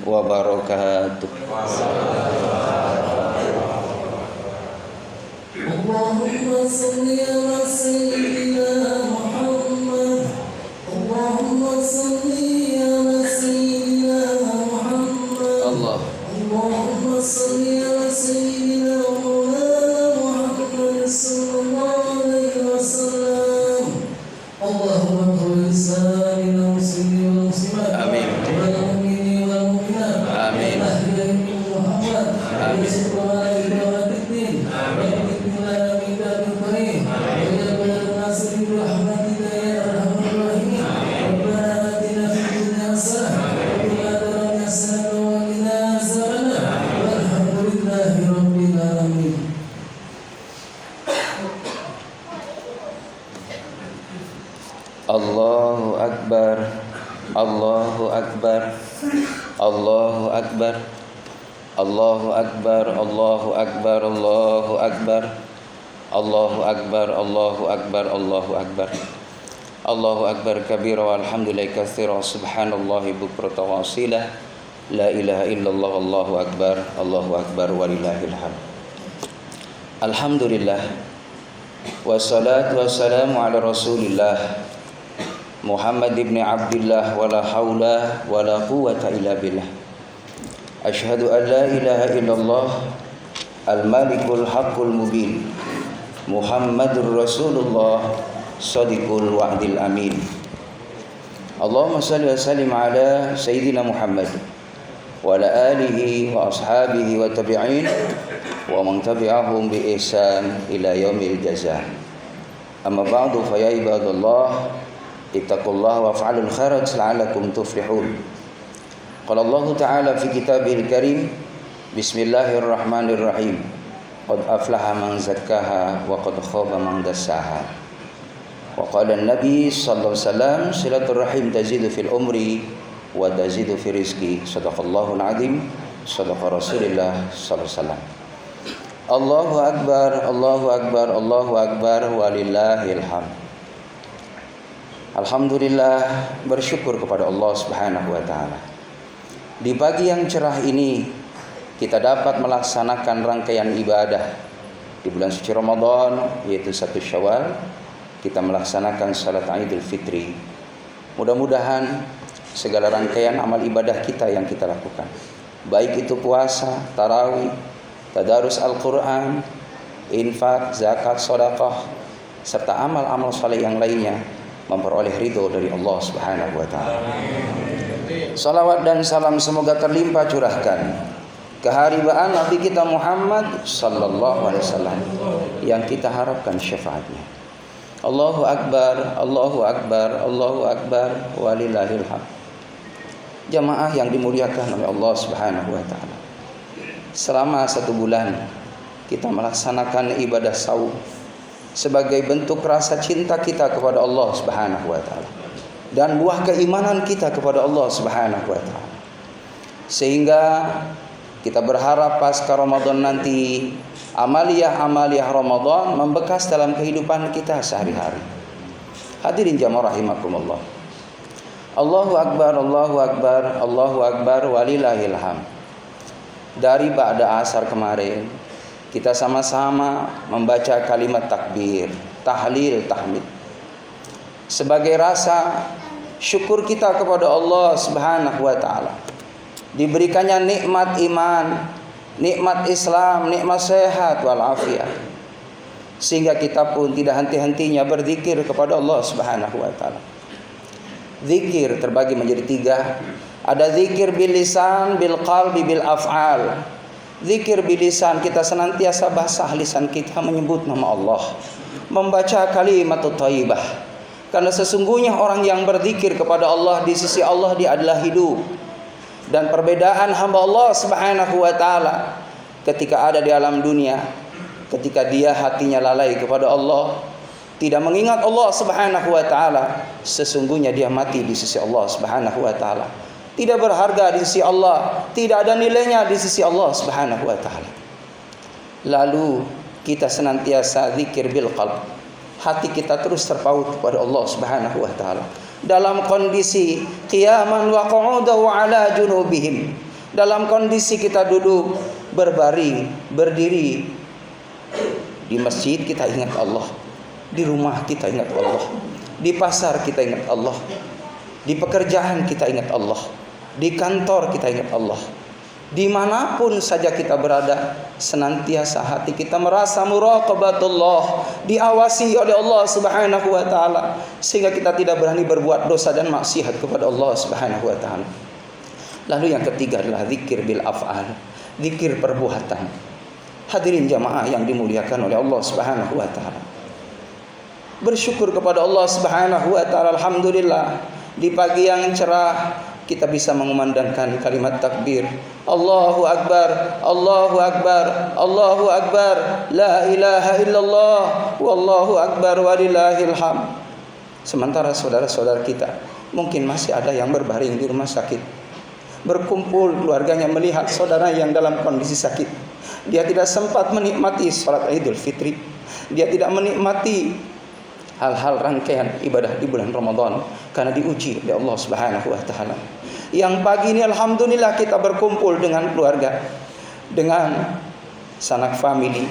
wabarakatuh. Allahumma salli ala sayyidina Muhammad. Allahumma salli ala sayyidina Muhammad. Allahumma salli ala sayyidina Muhammad sallallahu alaihi wasallam. Allahumma qul lisanina muslimin wa muslimat. Amin. Wal mu'minina wal mu'minat. Amin. Ahli Muhammad. Amin. Allahu Akbar, Allahu Akbar, Allahu Akbar, Allahu Akbar, Allahu Akbar, Allahu Akbar, Allahu Akbar, Allahu Akbar, Allahu Akbar, Allahu Akbar kabira walhamdulillahi katsira subhanallahi bukratan wa asila la ilaha illallah Allahu Akbar walillahil hamd. Alhamdulillah wassalatu wassalamu ala Rasulillah Muhammad ibn Abdullah wala haula wala quwwata illa billah. Asyhadu an la ilaha illallah al-malikul haqqul mubin. Muhammadur Rasulullah shadiqul wa'dil amin. Allahumma shalli wa sallim ala sayyidina Muhammad wa ala alihi wa ashabihi wa tabi'in wa man tabi'ahum bi ihsan ila yaumil jazaa. Amma ba'du fa ya ibadallah ittaqullaha waf'alul khairat la'allakum tuflihun. Qala Allah Ta'ala fi kitabihil karim bismillahirrahmanirrahim qad aflaha man zakkaha wa qad khaba man dassaha. Wa qala an-nabi sallallahu alaihi wasallam silaturrahim tazidu fil umri wa tazidu fi rizqi. Shadaqallahul azim, shadaqa Rasulullah sallallahu alaihi wasallam. Allahu akbar, Allahu akbar, Allahu akbar walillahil hamd. Alhamdulillah, bersyukur kepada Allah Subhanahu wa taala. Di pagi yang cerah ini kita dapat melaksanakan rangkaian ibadah di bulan suci Ramadan, yaitu 1 Syawal. Kita melaksanakan salat Idul Fitri. Mudah-mudahan segala rangkaian amal ibadah kita yang kita lakukan, baik itu puasa, tarawih, tadarus Al-Qur'an, infak, zakat, sedekah, serta amal-amal saleh yang lainnya memperoleh ridho dari Allah Subhanahu wa taala. Salawat dan salam semoga terlimpah curahkan keharibaan Nabi kita Muhammad sallallahu alaihi wasallam yang kita harapkan syafaatnya. Allahu akbar, Allahu akbar, Allahu akbar walillahil hamd. Jamaah yang dimuliakan oleh Allah Subhanahu wa taala. Selama 1 bulan kita melaksanakan ibadah saum sebagai bentuk rasa cinta kita kepada Allah Subhanahu wa taala dan buah keimanan kita kepada Allah Subhanahu wa taala. Sehingga kita berharap pasca Ramadan nanti amaliyah Ramadan membekas dalam kehidupan kita sehari-hari. Hadirin jamaah rahimakumullah. Allahu akbar, Allahu akbar, Allahu akbar walillahil hamd. Dari ba'da asar kemarin kita sama-sama membaca kalimat takbir, tahlil, tahmid sebagai rasa syukur kita kepada Allah Subhanahu wa taala. Diberikannya nikmat iman, nikmat Islam, nikmat sehat wal afiat. Sehingga kita pun tidak henti-hentinya berzikir kepada Allah Subhanahu wa taala. Zikir terbagi menjadi 3. Ada zikir bil lisan, bil qalbi, bil af'al. Zikir bilisan, kita senantiasa basah lisan kita menyebut nama Allah, membaca kalimatut thayyibah. Karena sesungguhnya orang yang berzikir kepada Allah di sisi Allah dia adalah hidup. Dan perbedaan hamba Allah Subhanahu wa taala ketika ada di alam dunia, ketika dia hatinya lalai kepada Allah, tidak mengingat Allah Subhanahu wa taala, sesungguhnya dia mati di sisi Allah Subhanahu wa taala. Tidak berharga di sisi Allah, tidak ada nilainya di sisi Allah Subhanahu wa taala. Lalu kita senantiasa zikir bil qalb. Hati kita terus terpaut kepada Allah Subhanahu wa taala. Dalam kondisi qiyaman wa qu'udan wa ala junubihim. dalam kondisi kita duduk, berbaring, berdiri. Di masjid kita ingat Allah, di rumah kita ingat Allah, di pasar kita ingat Allah, di pekerjaan kita ingat Allah, di kantor kita ingat Allah. Dimanapun saja kita berada, senantiasa hati kita merasa muraqabatullah, diawasi oleh Allah Subhanahu wa taala, sehingga kita tidak berani berbuat dosa dan maksiat kepada Allah Subhanahu wa taala. Lalu yang ketiga adalah zikir bil af'al, zikir perbuatan. Hadirin jamaah yang dimuliakan oleh Allah Subhanahu wa taala, bersyukur kepada Allah Subhanahu wa taala. Alhamdulillah, di pagi yang cerah kita bisa mengumandangkan kalimat takbir, Allahu Akbar, Allahu Akbar, Allahu Akbar, la ilaha illallah, wallahu akbar walillahil hamd. Sementara saudara-saudara kita mungkin masih ada yang berbaring di rumah sakit, berkumpul keluarganya melihat saudara yang dalam kondisi sakit. Dia tidak sempat menikmati salat Idul Fitri, dia tidak menikmati hal-hal rangkaian ibadah di bulan Ramadan karena diuji oleh Allah Subhanahu wa taala. Yang pagi ini alhamdulillah kita berkumpul dengan keluarga, dengan sanak famili,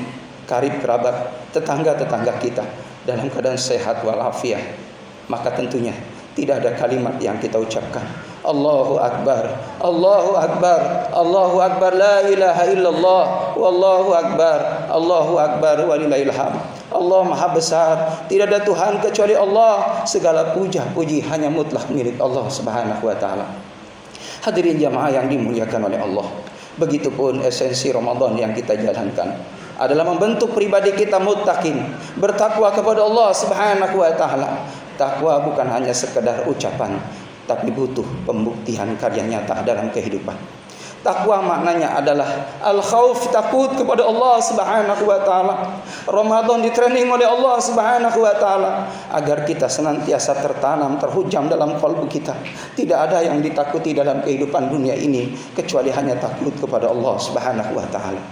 karib kerabat, tetangga-tetangga kita dalam keadaan sehat walafiat. Maka tentunya tidak ada kalimat yang kita ucapkan, Allahu Akbar, Allahu Akbar, Allahu Akbar, la ilaha illallah, wallahu akbar, Allahu Akbar walillahil hamd. Allah Maha Besar, tidak ada Tuhan kecuali Allah, segala puja-puji hanya mutlak milik Allah Subhanahu wa taala. Hadirin jamaah yang dimuliakan oleh Allah, begitupun esensi Ramadan yang kita jalankan adalah membentuk pribadi kita muttaqin, bertakwa kepada Allah Subhanahu wa taala. Takwa bukan hanya sekedar ucapan, tapi butuh pembuktian karya nyata dalam kehidupan. Takwa maknanya adalah al-khauf, takut kepada Allah Subhanahu wa taala. Ramadan ditraining oleh Allah Subhanahu wa taala agar kita senantiasa tertanam, terhujam dalam kalbu kita. Tidak ada yang ditakuti dalam kehidupan dunia ini kecuali hanya takut kepada Allah Subhanahu wa taala.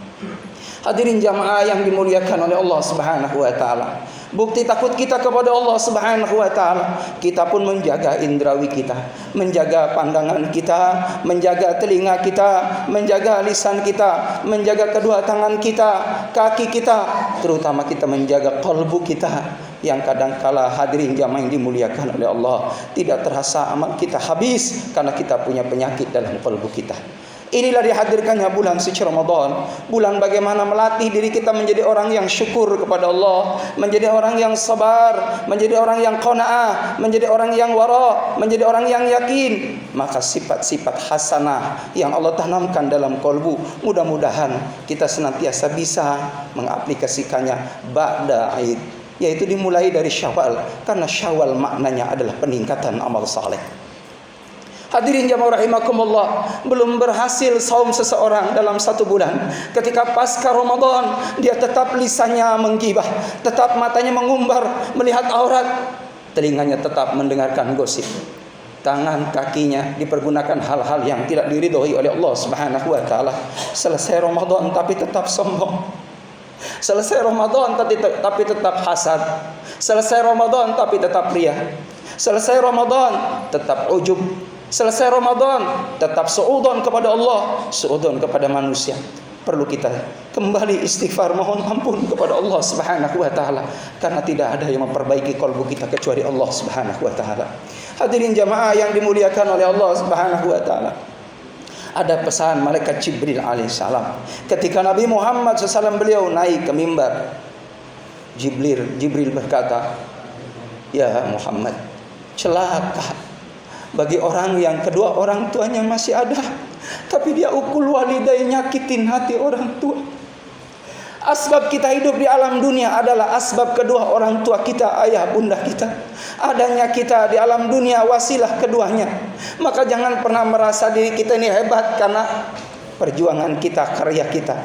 Hadirin jamaah yang dimuliakan oleh Allah Subhanahu wa taala, bukti takut kita kepada Allah Subhanahu wa taala, kita pun menjaga indrawi kita, menjaga pandangan kita, menjaga telinga kita, menjaga lisan kita, menjaga kedua tangan kita, kaki kita, terutama kita menjaga kalbu kita yang kadangkala hadirin jamaah yang dimuliakan oleh Allah, tidak terasa amal kita habis karena kita punya penyakit dalam kalbu kita. Inilah dihadirkannya bulan suci Ramadan, bulan bagaimana melatih diri kita menjadi orang yang syukur kepada Allah, menjadi orang yang sabar, menjadi orang yang qanaah, menjadi orang yang wara, menjadi orang yang yakin. Maka sifat-sifat hasanah yang Allah tanamkan dalam kalbu, mudah-mudahan kita senantiasa bisa mengaplikasikannya ba'da Aid, yaitu dimulai dari Syawal, karena Syawal maknanya adalah peningkatan amal saleh. Hadirin jamaah rahimakumullah, belum berhasil saum seseorang dalam satu bulan, ketika pasca Ramadan dia tetap lisannya menggibah, tetap matanya mengumbar melihat aurat, telinganya tetap mendengarkan gosip, tangan kakinya dipergunakan hal-hal yang tidak diridhoi oleh Allah Subhanahu wa taala. Selesai Ramadan tapi tetap sombong, selesai Ramadan tapi tetap hasad, selesai Ramadan tapi tetap riya, selesai Ramadan tetap ujub, selesai Ramadan tetap suudzon kepada Allah, suudzon kepada manusia. Perlu kita kembali istighfar, mohon ampun kepada Allah Subhanahu wa taala, karena tidak ada yang memperbaiki kalbu kita kecuali Allah Subhanahu wa taala. Hadirin jamaah yang dimuliakan oleh Allah Subhanahu wa taala, ada pesan malaikat Jibril alaihissalam ketika Nabi Muhammad SAW beliau naik ke mimbar. Jibril berkata, "Ya Muhammad, celaka bagi orang yang kedua orang tuanya masih ada, tapi dia ukul walidai, nyakitin hati orang tua." Asbab kita hidup di alam dunia adalah asbab kedua orang tua kita, ayah bunda kita. Adanya kita di alam dunia wasilah keduanya. Maka jangan pernah merasa diri kita ini hebat karena perjuangan kita, karya kita.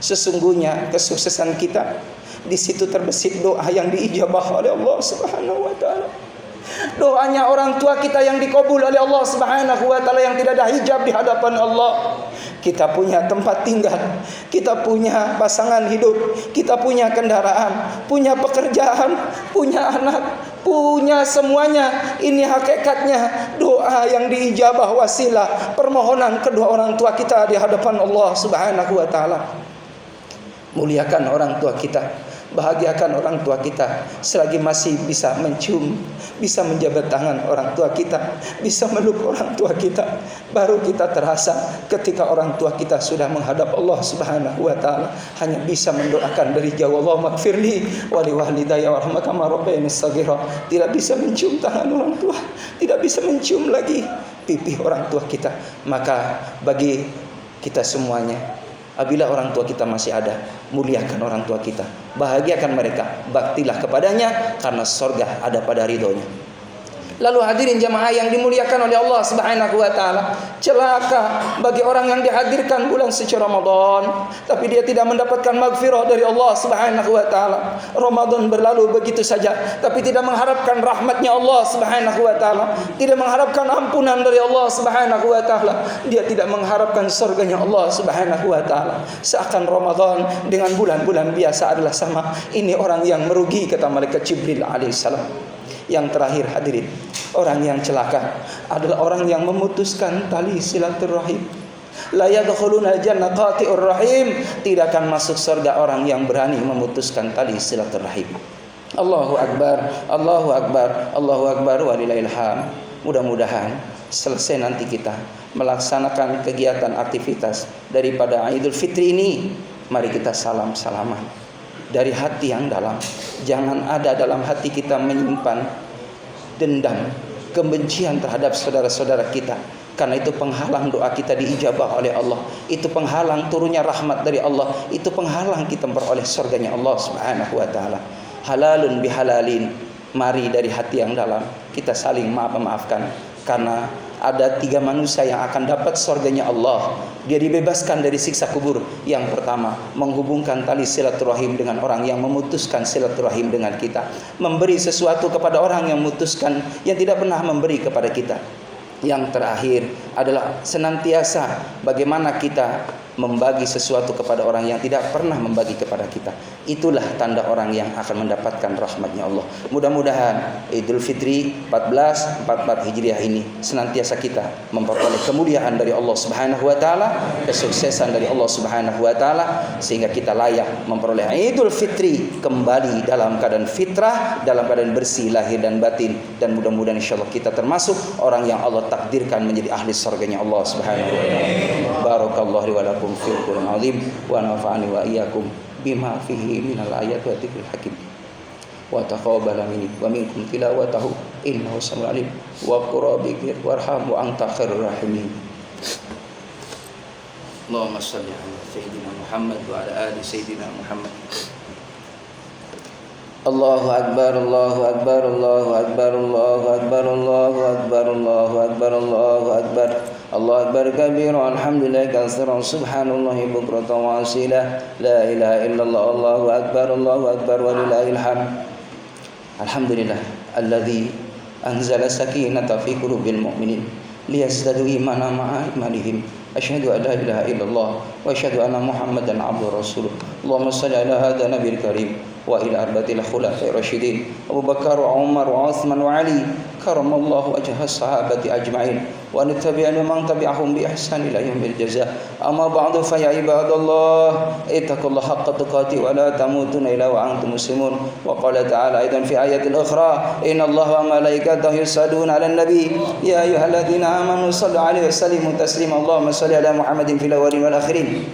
Sesungguhnya kesuksesan kita di situ terbesit doa yang diijabah oleh Allah Subhanahu wa taala. Doanya orang tua kita yang dikabul oleh Allah Subhanahu wa taala, yang tidak ada hijab di hadapan Allah. Kita punya tempat tinggal, kita punya pasangan hidup, kita punya kendaraan, punya pekerjaan, punya anak, punya semuanya. Ini hakikatnya doa yang diijabah, wasilah permohonan kedua orang tua kita di hadapan Allah Subhanahu wa taala. Muliakan orang tua kita, bahagiakan orang tua kita selagi masih bisa mencium, bisa menjabat tangan orang tua kita, bisa meluk orang tua kita. Baru kita terasa ketika orang tua kita sudah menghadap Allah Subhanahu wa taala, hanya bisa mendoakan dari jauh, Allahumma gfirli wa li walidayya warhamhuma kama rabbayani shaghira. Tidak bisa mencium tangan orang tua, tidak bisa mencium lagi pipi orang tua kita. Maka bagi kita semuanya, apabila orang tua kita masih ada, muliakan orang tua kita, bahagiakan mereka, baktilah kepadanya karena surga ada pada ridhonya. Lalu hadirin jamaah yang dimuliakan oleh Allah Subhanahu wa taala, celaka bagi orang yang dihadirkan bulan suci Ramadan tapi dia tidak mendapatkan maghfirah dari Allah Subhanahu wa taala. Ramadan berlalu begitu saja tapi tidak mengharapkan rahmatnya Allah Subhanahu wa taala, tidak mengharapkan ampunan dari Allah Subhanahu wa taala, dia tidak mengharapkan surganya Allah Subhanahu wa taala. Seakan Ramadan dengan bulan-bulan biasa adalah sama. Ini orang yang merugi, kata malaikat Jibril alaihissalam. Yang terakhir hadirin, orang yang celaka adalah orang yang memutuskan tali silaturahim. La yadkhuluna jannah qati'ur rahim. Tidak akan masuk surga orang yang berani memutuskan tali silaturahim. Allahu akbar, Allahu akbar, Allahu akbar walillahil hamd. Mudah-mudahan selesai nanti kita melaksanakan kegiatan aktivitas daripada Idul Fitri ini, mari kita salam-salaman dari hati yang dalam. Jangan ada dalam hati kita menyimpan dendam, kebencian terhadap saudara-saudara kita, karena itu penghalang doa kita diijabah oleh Allah, itu penghalang turunnya rahmat dari Allah, itu penghalang kita beroleh surganya Allah Subhanahu wa taala. Halalun bihalalin. Mari dari hati yang dalam kita saling maafkan, karena ada 3 manusia yang akan dapat surganya Allah. Dia dibebaskan dari siksa kubur. Yang pertama, menghubungkan tali silaturahim dengan orang yang memutuskan silaturahim dengan kita, memberi sesuatu kepada orang yang memutuskan, yang tidak pernah memberi kepada kita. Yang terakhir adalah senantiasa bagaimana kita membagi sesuatu kepada orang yang tidak pernah membagi kepada kita. Itulah tanda orang yang akan mendapatkan rahmatnya Allah. Mudah-mudahan Idul Fitri 1444 Hijriah ini senantiasa kita memperoleh kemuliaan dari Allah Subhanahu wa taala, kesuksesan dari Allah Subhanahu wa taala, sehingga kita layak memperoleh Idul Fitri kembali dalam keadaan fitrah, dalam keadaan bersih lahir dan batin, dan mudah-mudahan insyaallah kita termasuk orang yang Allah takdirkan menjadi ahli surganya Allah Subhanahu wa taala. Barakallahu li wa lakum fil Qur'anil azim wa nafa'ani wa iyyakum bima fihi minal ayati wa dzikril hakim wa taqabbala minni wa minkum tilawatahu innahu samiul alim wa qurabikir warham wa anta khairur rahimin. Allahumma shalli ala sayyidina Muhammad wa ala ali sayyidina Muhammad. Allahu akbar, Allahu akbar, Allahu akbar, Allahu akbar, Allahu akbar, Allahu akbar, Allahu akbar. Allahu akbar kabira, alhamdulillah katsiran, subhanallahi bukratan wa asila, la ilaha illallah, Allahu akbar, Allahu akbar walillahil hamd. Alhamdulillah alladzi anzala sakinata fi qulubil mu'minin liyazdadu imanan ma'a imanihim. Asyhadu an la ilaha illallah wa asyhadu anna Muhammadan abduhu rasuluh. Allahumma shalli ala hadzal nabiyil karim wa ila arbatil khulafa'ir rasyidin Abu Bakar wa Umar wa Utsman wa Ali karamallahu wajha sahabati ajma'in wa nattabi'ana man tabi'ahum bi ihsan ila yaumil jazaa. Amma ba'du fa ya ibadallah ittaqullaha haqqa tuqatih wa la tamutunna illa wa antum muslimun. Wa qala ta'ala aidan fi ayatil ukhra innallaha wa malaikatahu yusalluna 'alan nabi ya ayyuhalladzina amanu sallu 'alaihi wa sallimu taslima. Allahumma salli ala Muhammadin fil awwalin wal akhirin.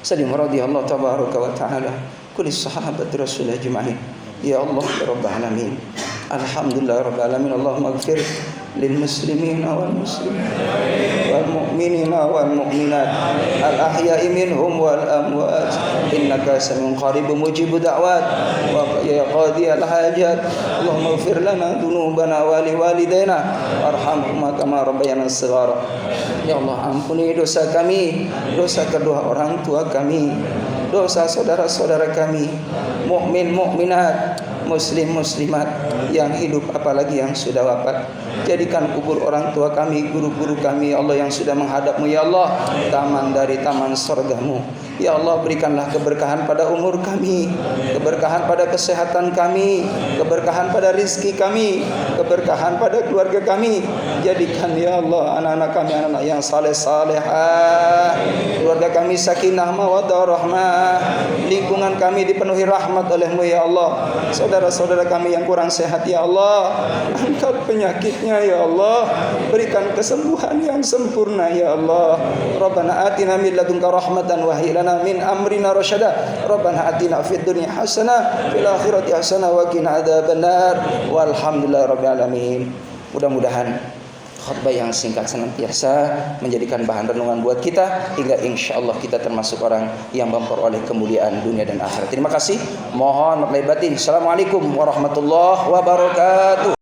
Sallim radhiyallahu tabaraka wa ta'ala kulli sahabati rasul ajma'in. Ya Allah ya rabbal alamin, alhamdulillah rabbil alamin. Allahumma ighfir lil muslimina wal muslimat wal mu'minina wal mu'minat al ahya'i minhum wal amwat innaka samiun qaribun mujibud da'wat wa ya qadiyal hajat. Allahumma ighfir lana dhunubana wa li walidayna warhamhuma kama rabbayana shighara. Ya Allah, ampuni dosa kami, dosa kedua orang tua kami, dosa saudara-saudara kami, mukmin mukminat, muslim muslimat yang hidup apalagi yang sudah wafat. Jadikan kubur orang tua kami, guru-guru kami, ya Allah, yang sudah menghadap-Mu, ya Allah, taman dari taman surga-Mu. Ya Allah, berikanlah keberkahan pada umur kami, keberkahan pada kesehatan kami, keberkahan pada rizki kami, keberkahan pada keluarga kami. Jadikan ya Allah anak-anak kami anak-anak yang saleh-salehah, keluarga kami sakinah mawaddah rahmah, lingkungan kami dipenuhi rahmat oleh-Mu ya Allah. Saudara-saudara kami yang kurang sehat ya Allah, angkat penyakitnya ya Allah, berikan kesembuhan yang sempurna ya Allah. Rabbana atina min ladunka rahmatan wa hab lana min amrina rasyada. Rabbana atina fid dunya hasanah fil akhirati hasanah wa qina adzabannar. Walhamdulillahirabbil alamin. Mudah-mudahan khutbah yang singkat senantiasa menjadikan bahan renungan buat kita hingga insyaallah kita termasuk orang yang memperoleh kemuliaan dunia dan akhirat. Terima kasih. Mohon maaf lahir batin. Assalamualaikum warahmatullahi wabarakatuh.